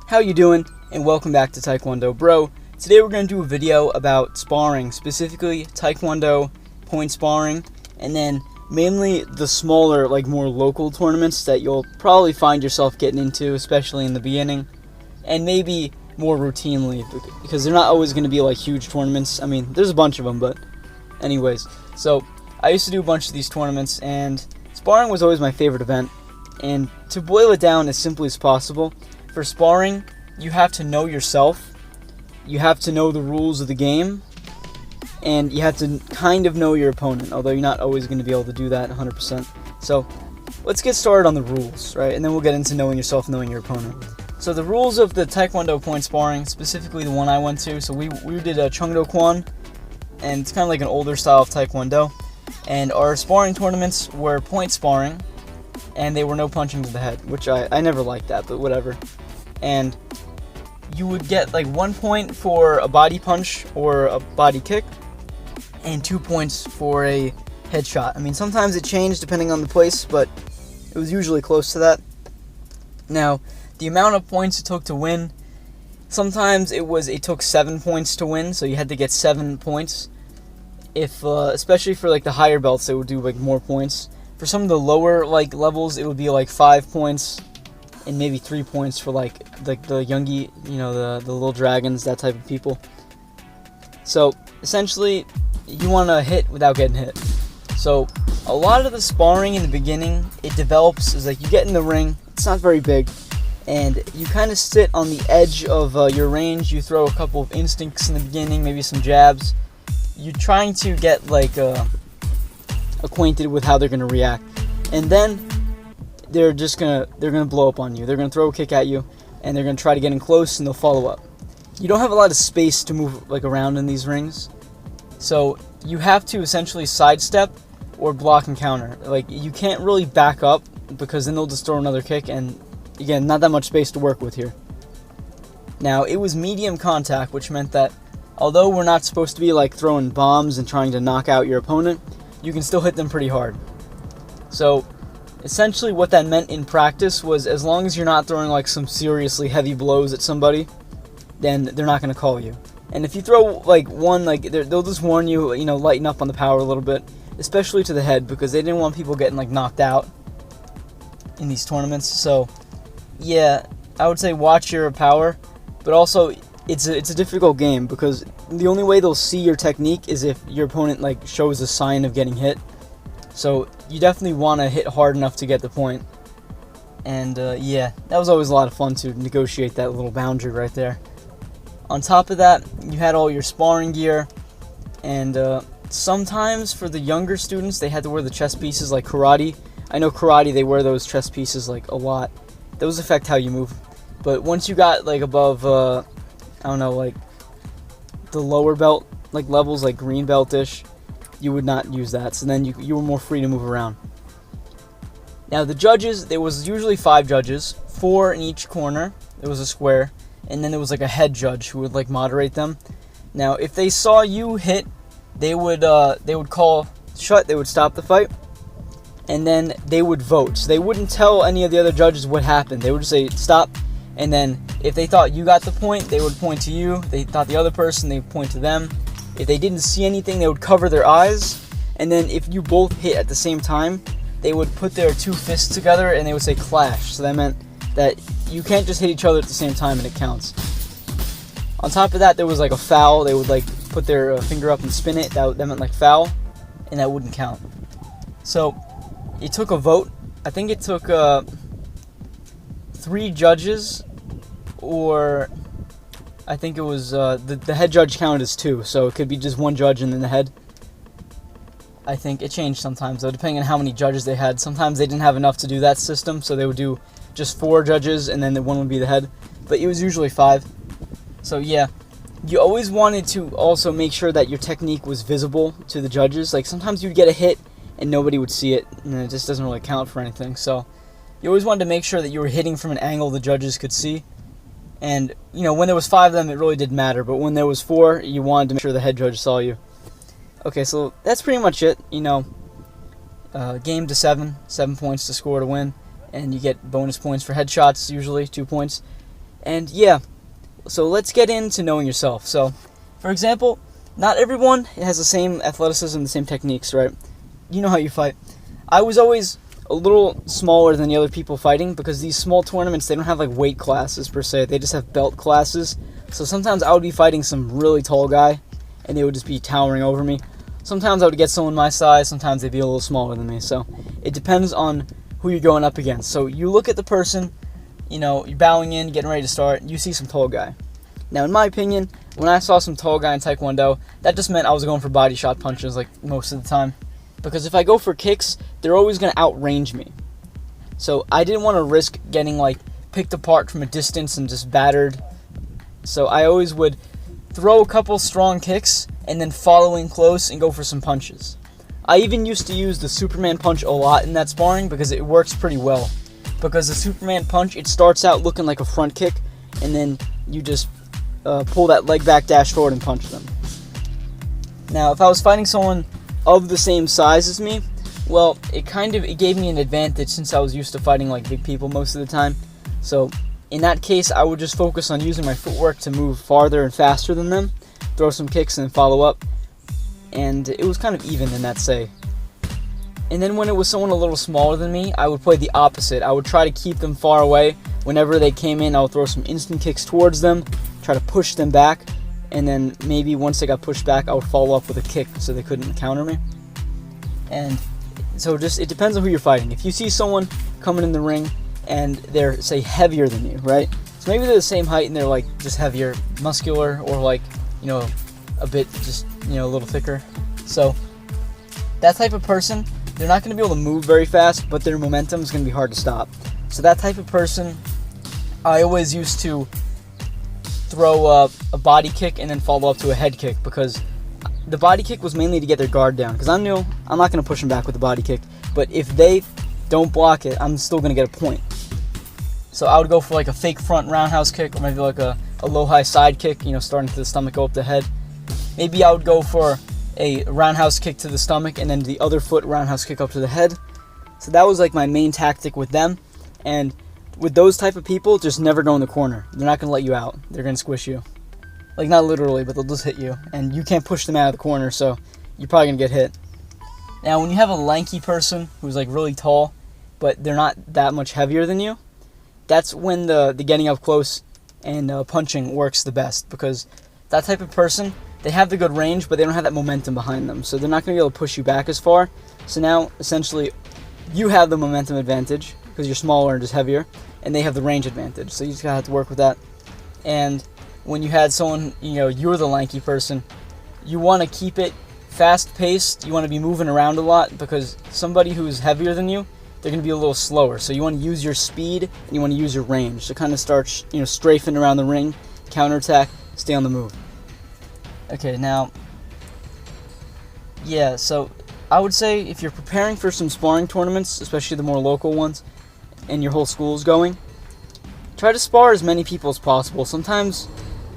How you doing? And welcome back to Taekwondo Bro. Today we're going to do a video about sparring, specifically Taekwondo point sparring, and then mainly the smaller, like more local tournaments that you'll probably find yourself getting into, especially in the beginning, and maybe more routinely, because they're not always going to be like huge tournaments. I mean, there's a bunch of them, but anyways. So I used to do a bunch of these tournaments, and sparring was always my favorite event. And to boil it down as simply as possible, for sparring, you have to know yourself, you have to know the rules of the game, and you have to kind of know your opponent, although you're not always going to be able to do that 100%. So let's get started on the rules, right? And then we'll get into knowing yourself, knowing your opponent. So the rules of the Taekwondo point sparring, specifically the one I went to, so we did a Taekwondo Kwan, and it's kind of like an older style of Taekwondo. And our sparring tournaments were point sparring, and they were no punching to the head, which I never liked that, but whatever. And you would get like 1 point for a body punch or a body kick, and 2 points for a headshot. I mean, sometimes it changed depending on the place, but it was usually close to that. Now, the amount of points it took to win, sometimes it took 7 points to win, so you had to get 7 points. If especially for like the higher belts, they would do like more points. For some of the lower like levels, it would be like 5 points and maybe 3 points for like the youngie, you know, the little dragons, that type of people. So essentially, you want to hit without getting hit. So a lot of the sparring in the beginning, it develops is like you get in the ring. It's not very big, and you kind of sit on the edge of your range. You throw a couple of instincts in the beginning, maybe some jabs. You're trying to get like acquainted with how they're going to react, and then they're gonna blow up on you. They're gonna throw a kick at you, and they're gonna try to get in close, and they'll follow up. You don't have a lot of space to move like around in these rings, so you have to essentially sidestep or block and counter. Like, you can't really back up, because then they'll just throw another kick, and again, not that much space to work with here. Now, it was medium contact, which meant that although we're not supposed to be like throwing bombs and trying to knock out your opponent, you can still hit them pretty hard. So essentially what that meant in practice was, as long as you're not throwing like some seriously heavy blows at somebody, then they're not going to call you. And if you throw like one, like they'll just warn you, you know, lighten up on the power a little bit, especially to the head, because they didn't want people getting like knocked out in these tournaments. So yeah, I would say watch your power, but also it's a difficult game, because the only way they'll see your technique is if your opponent like shows a sign of getting hit. So you definitely want to hit hard enough to get the point. And yeah, that was always a lot of fun to negotiate that little boundary right there. On top of that, you had all your sparring gear, and sometimes for the younger students, they had to wear the chest pieces like karate. I know karate, they wear those chest pieces like a lot. Those affect how you move. But once you got like above, I don't know, like the lower belt like levels, like green belt-ish, you would not use that. So then you were more free to move around. Now the judges, there was usually 5 judges, 4 in each corner. It was a square, and then there was like a head judge who would like moderate them. Now if they saw you hit, they would call shut. They would stop the fight, and then they would vote. So they wouldn't tell any of the other judges what happened. They would just say stop, and then if they thought you got the point, they would point to you. If they thought the other person, they would point to them. If they didn't see anything, they would cover their eyes. And then if you both hit at the same time, they would put their 2 fists together and they would say clash. So that meant that you can't just hit each other at the same time and it counts. On top of that, there was like a foul. They would like put their finger up and spin it. That meant like foul, and that wouldn't count. So it took a vote. I think it took 3 judges, or I think it was the head judge counted as 2, so it could be just 1 judge and then the head. I think it changed sometimes though, depending on how many judges they had. Sometimes they didn't have enough to do that system, so they would do just 4 judges and then the 1 would be the head. But it was usually 5. So yeah, you always wanted to also make sure that your technique was visible to the judges. Like sometimes you'd get a hit and nobody would see it, and it just doesn't really count for anything. So you always wanted to make sure that you were hitting from an angle the judges could see. And, you know, when there was 5 of them, it really didn't matter. But when there was 4, you wanted to make sure the head judge saw you. Okay, so that's pretty much it. You know, game to 7 points to score to win. And you get bonus points for headshots, usually 2 points. And yeah, so let's get into knowing yourself. So, for example, not everyone has the same athleticism, the same techniques, right? You know how you fight. I was always a little smaller than the other people fighting because these small tournaments, they don't have like weight classes per se. They just have belt classes. So sometimes I would be fighting some really tall guy and they would just be towering over me. Sometimes I would get someone my size, sometimes they'd be a little smaller than me. So it depends on who you're going up against. So you look at the person, you're bowing in, getting ready to start, you see some tall guy. Now, in my opinion, when I saw some tall guy in Taekwondo, that just meant I was going for body shot punches like most of the time. Because if I go for kicks, they're always going to outrange me. So I didn't want to risk getting like picked apart from a distance and just battered. So I always would throw a couple strong kicks and then follow in close and go for some punches. I even used to use the Superman punch a lot in that sparring because it works pretty well. Because the Superman punch, it starts out looking like a front kick and then you just pull that leg back, dash forward, and punch them. Now, if I was fighting someone of the same size as me, well, it gave me an advantage since I was used to fighting like big people most of the time. So in that case, I would just focus on using my footwork to move farther and faster than them, throw some kicks and then follow up, and it was kind of even in that say. And then when it was someone a little smaller than me, I would play the opposite. I would try to keep them far away. Whenever they came in, I would throw some instant kicks towards them, try to push them back, and then maybe once they got pushed back, I would follow up with a kick so they couldn't counter me. And so it depends on who you're fighting. If you see someone coming in the ring and they're, say, heavier than you, right? So maybe they're the same height and they're like just heavier, muscular, or like, a bit just, a little thicker. So that type of person, they're not going to be able to move very fast, but their momentum is going to be hard to stop. So that type of person, I always used to throw a body kick and then follow up to a head kick, because the body kick was mainly to get their guard down, because I knew I'm not going to push them back with the body kick, but if they don't block it, I'm still going to get a point. So I would go for like a fake front roundhouse kick, or maybe like a low-high side kick, starting to the stomach, go up the head. Maybe I would go for a roundhouse kick to the stomach and then the other foot roundhouse kick up to the head. So that was like my main tactic with them. And with those type of people, just never go in the corner. They're not going to let you out. They're going to squish you. Like, not literally, but they'll just hit you. And you can't push them out of the corner, so you're probably going to get hit. Now, when you have a lanky person who's like really tall, but they're not that much heavier than you, that's when the getting up close and punching works the best. Because that type of person, they have the good range, but they don't have that momentum behind them. So they're not going to be able to push you back as far. So now, essentially, you have the momentum advantage because you're smaller and just heavier, and they have the range advantage. So you just gotta have to work with that. And when you had someone, you're the lanky person, you want to keep it fast-paced. You want to be moving around a lot, because somebody who's heavier than you, they're going to be a little slower. So you want to use your speed and you want to use your range to kind of start, strafing around the ring, counterattack, stay on the move. Okay, now, yeah, so I would say if you're preparing for some sparring tournaments, especially the more local ones, and your whole school's going, try to spar as many people as possible. Sometimes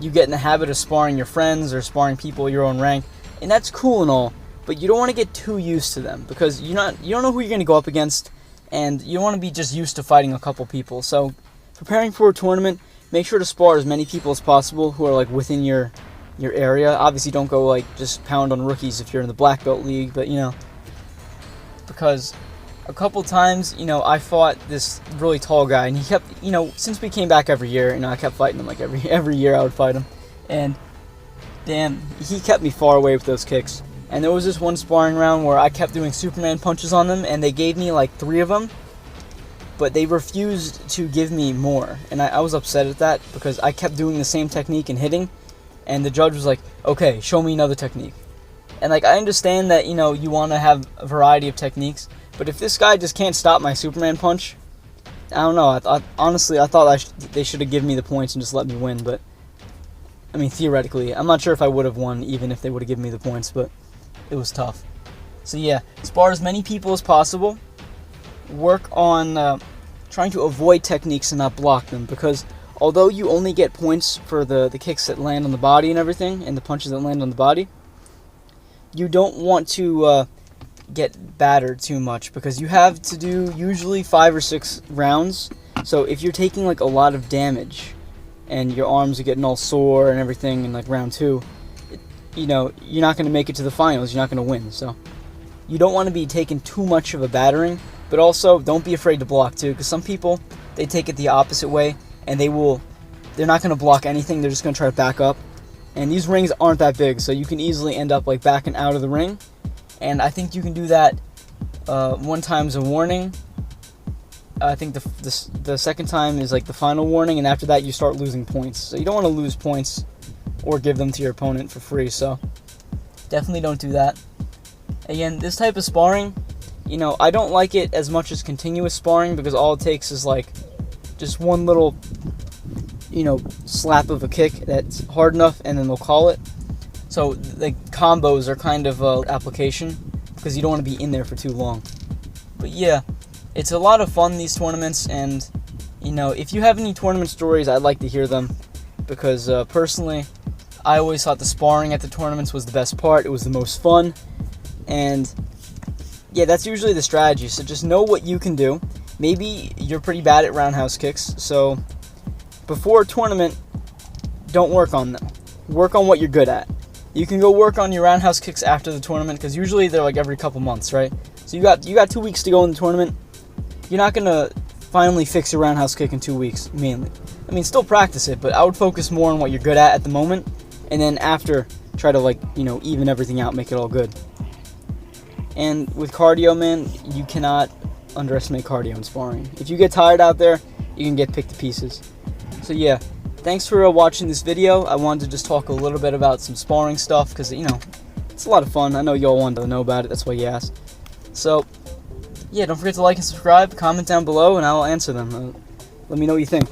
you get in the habit of sparring your friends or sparring people your own rank, and that's cool and all, but you don't want to get too used to them, because you don't know who you're going to go up against, and you don't want to be just used to fighting a couple people. So preparing for a tournament, make sure to spar as many people as possible who are like within your area. Obviously don't go like just pound on rookies if you're in the black belt league, but because a couple times, I fought this really tall guy, and he kept, since we came back every year, I kept fighting him like every year I would fight him, and damn, he kept me far away with those kicks. And there was this one sparring round where I kept doing Superman punches on them, and they gave me like 3 of them, but they refused to give me more, and I was upset at that, because I kept doing the same technique and hitting, and the judge was like, okay, show me another technique. And like, I understand that, you want to have a variety of techniques, but if this guy just can't stop my Superman punch, I don't know. Honestly, I thought they should have given me the points and just let me win, but I mean, theoretically, I'm not sure if I would have won even if they would have given me the points, but it was tough. So yeah, spar as many people as possible. Work on trying to avoid techniques and not block them, because although you only get points for the kicks that land on the body and everything, and the punches that land on the body, you don't want to get battered too much, because you have to do usually 5 or 6 rounds. So if you're taking like a lot of damage, and your arms are getting all sore and everything in like round 2, you're not going to make it to the finals. You're not going to win. So you don't want to be taking too much of a battering, but also don't be afraid to block too, because some people, they take it the opposite way, and they're not going to block anything. They're just going to try to back up. And these rings aren't that big, so you can easily end up like backing out of the ring. And I think you can do that 1 time as a warning. I think the second time is like the final warning, and after that you start losing points. So you don't want to lose points or give them to your opponent for free, so definitely don't do that. Again, this type of sparring, I don't like it as much as continuous sparring, because all it takes is like just one little slap of a kick that's hard enough, and then they'll call it. So the combos are kind of application, because you don't want to be in there for too long. But yeah, it's a lot of fun, these tournaments, and if you have any tournament stories, I'd like to hear them, because personally, I always thought the sparring at the tournaments was the best part. It was the most fun, and yeah, that's usually the strategy. So just know what you can do. Maybe you're pretty bad at roundhouse kicks, so before a tournament, don't work on them. Work on what you're good at. You can go work on your roundhouse kicks after the tournament, because usually they're like every couple months, right? So you got 2 weeks to go in the tournament. You're not gonna finally fix your roundhouse kick in 2 weeks, mainly. I mean, still practice it, but I would focus more on what you're good at the moment, and then after, try to even everything out, make it all good. And with cardio, man, you cannot underestimate cardio in sparring. If you get tired out there, you can get picked to pieces. So yeah, thanks for watching this video. I wanted to just talk a little bit about some sparring stuff, because it's a lot of fun. I know y'all wanted to know about it, that's why you asked. So yeah, don't forget to like and subscribe, comment down below, and I'll answer them. Let me know what you think.